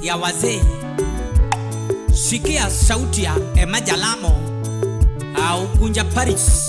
ya wazee. Sikia sauti ya Emma Jalamo au Kunja Paris.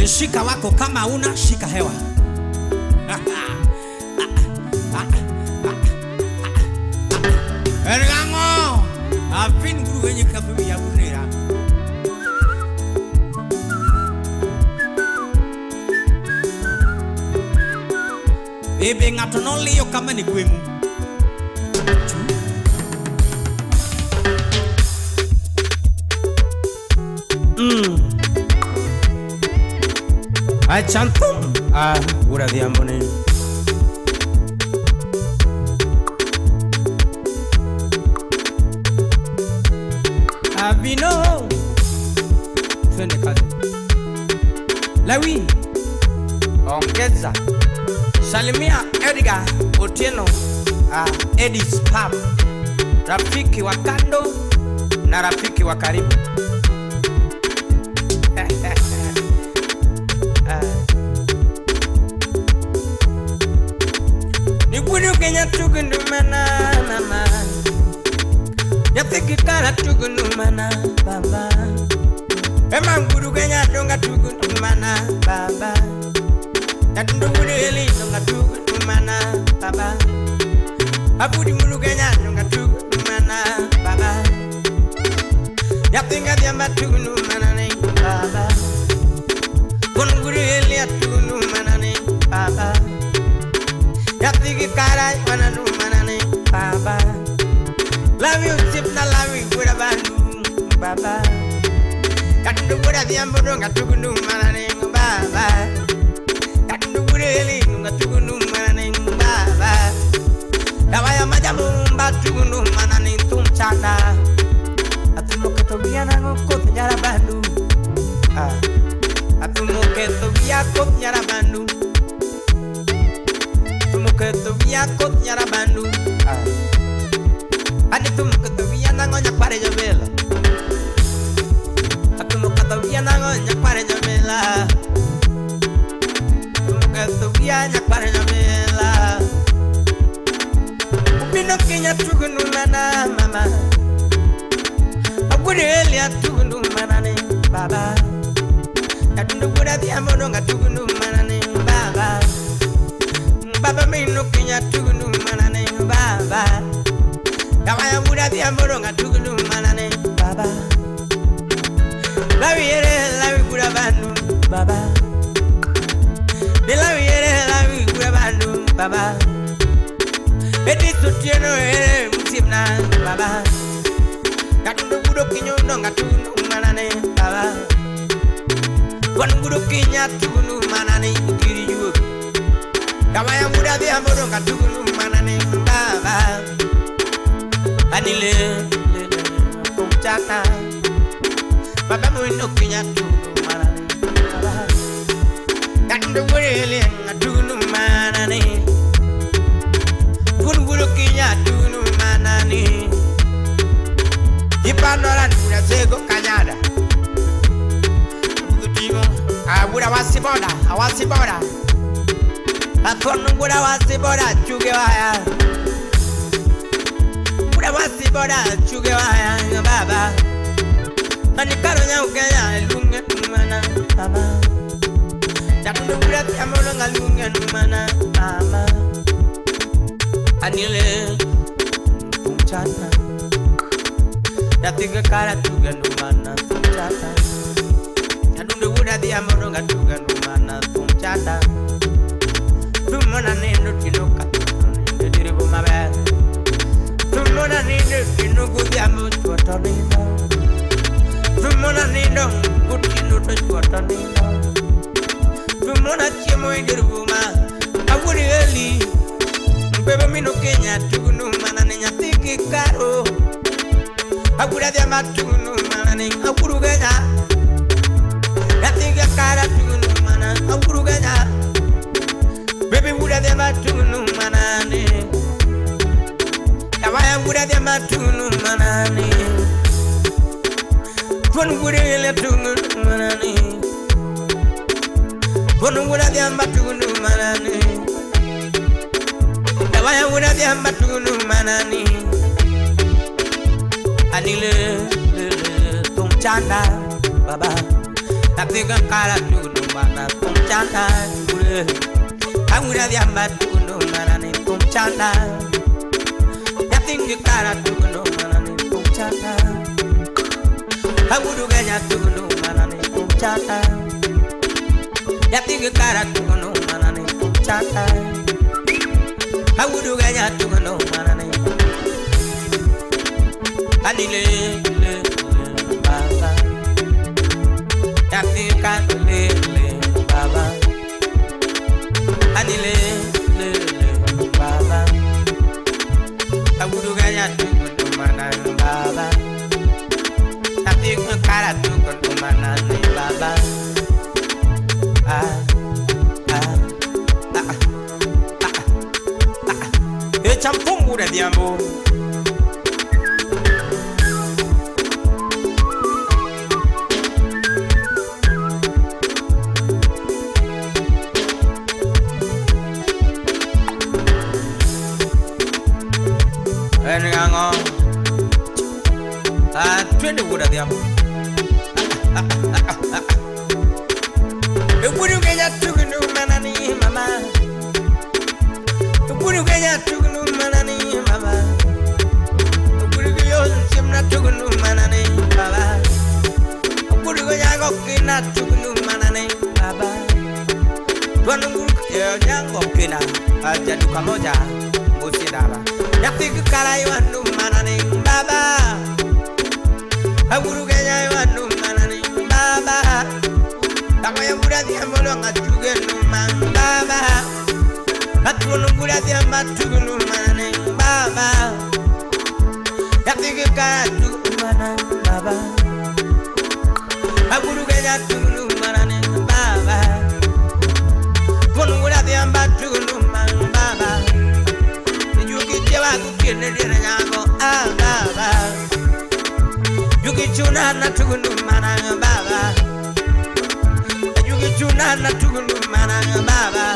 Shika wako kama una shika hewa. Ergango afin guru wenye kafu ya bunera. Ebe ngatonoli yo kama ni kwemu. Chantum ura diambone Avino twende kazi Lawi ongeza salimia Edgar Otieno Edis Pub, rafiki wa kando na rafiki wa karibu. Kenya tugundumana mama yatekikala tugundumana baba emanguru Kenya donga tugundumana baba yatundunguru eli donga tugundumana baba abudi muru Kenya donga tugundumana baba yatenga diamba tugundumana baba konguru eli tugundumana Love you, tip na love you, good abandu, baba. Got the wood at the ambulance, got to do manning, baba. Got the wood ailing, got to do manning, baba. Now I am a jamu, but to do manning, tum chana. At the Mokatoviana, Kot Yarabandu. At the Mokatovia, Kot Yarabandu. Mokatovia, Kot Yarabandu. I need to look at the Vienna on your party of Villa. I can look at the Vienna on your party of Villa. Look at the Vienna party of Villa. Pinocchio at Tugunumana, Mamma. I would really at Tugunumana, Baba. I don't know what I am on a Tugunumana, Baba. Baba may looking at Tugunumana, Baba. Now I am good at the Amorong at Tugulu Manane, Baba. Laviere, good abandu, Baba. The Laviere, good abandu, Baba. It is to Tino, Musimna, Baba. Got the good opinion at Tugulu Manane, Baba. One good opinion at Tugulu Manane, Kiri. Now I am good at the Amorong at Tugulu Manane, Baba. Anile, Chana, Baba Munokia to Manani, and the William to Manani, Gungurukia to Manani, Ipanoran, Sego Canada. I would have was Sibona, I was Sibona. I thought would have was Sibona, Chugaya. Wasi boda chuge wa baba ani karo nya ukaya lunga mana baba takundo kula amolo ngalunga mana mama anile tumchana yatiga kara tuga mana tumchana takundo kula di amolo ngatuga mana tumchana tumona nendo kiloka ndiribo mabe Tumona nindo kinu kudiamu tuatanina. Tumona nindo kutinu tuatanina. Tumona chemo indiruma awuri eli. Bebe mino Kenya tugunu manane nyatiki karo. Awura dia matugunu manane awuru Kenya. Nyatiki kara tugunu mana awuru Kenya. Bebe wura dia matugunu manane. Why would I be mad to Manani? One would I let to Manani? One would I be mad to Manani? Why would I be mad to Manani? Anile Tumchana, Baba. I think I'm Kara to Mana Tumchana. I would have been mad to Manani Tumchana. You gotta do no manani kumchata. I would get to no manani kumchata. You gotta do no manani kumchata. I would get to no manani. Anile, Baba. You can't live, Baba. Anile, Baba. I would get to Mana Baba. I think the cara to Mana Baba. It's a pungu de diambo. Twenty wood at the apple. The wood you get to no manani, Mama. The wood you get to no manani, Mama. The wood you get to no manani, Baba. The wood you get to no manani, Baba. One wood, young Okina, a Jadukamoja, Musidaba. Yatik Karayu and no manani, Baba. Punungura dia matugulu manane baba. Yatige karatu manane baba. Aguru gaya tugulu manane baba. Punungura dia matugulu manane baba. Yuki jewa kukene dia nyago ah baba. Yuki chuna na tugulu manane baba. Yuki chuna na tugulu manane baba.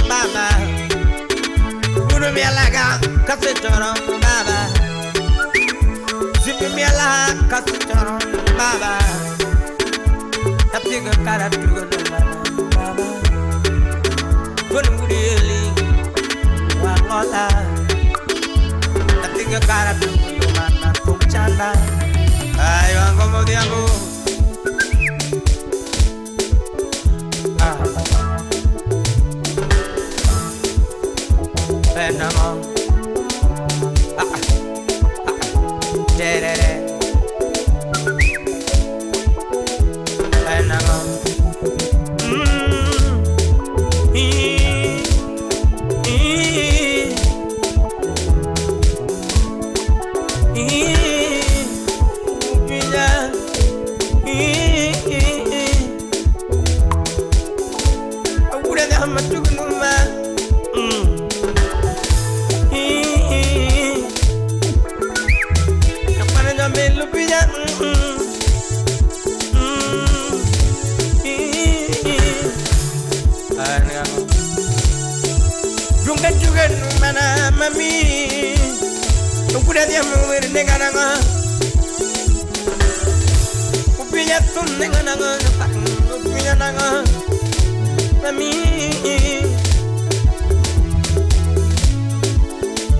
Baba, Guru Mialaga, Cassetoro, Baba, Zipi Miala, Cassetoro, Baba, Tapiga Karatu, Baba, Guruli, Wamola, Tapiga Karatu, Mana, Puchana, I want to go there. Benamo, Benamo, mana mami, ukuda dia muir nengaranga, upinya tun nengaranga, upinya nanga, mami,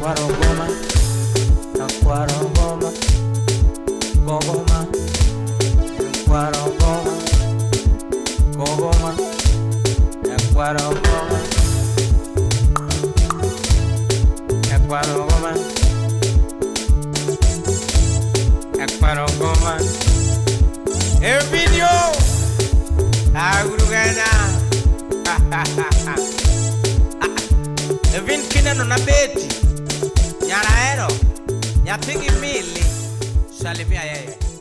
warogoma, warogoma, gogoma, warogoma, gogoma, warogoma. Aquarogoma, video, agurugana, Evin kina no na beti, nyara ero, nyapigi mili, salimia yeye.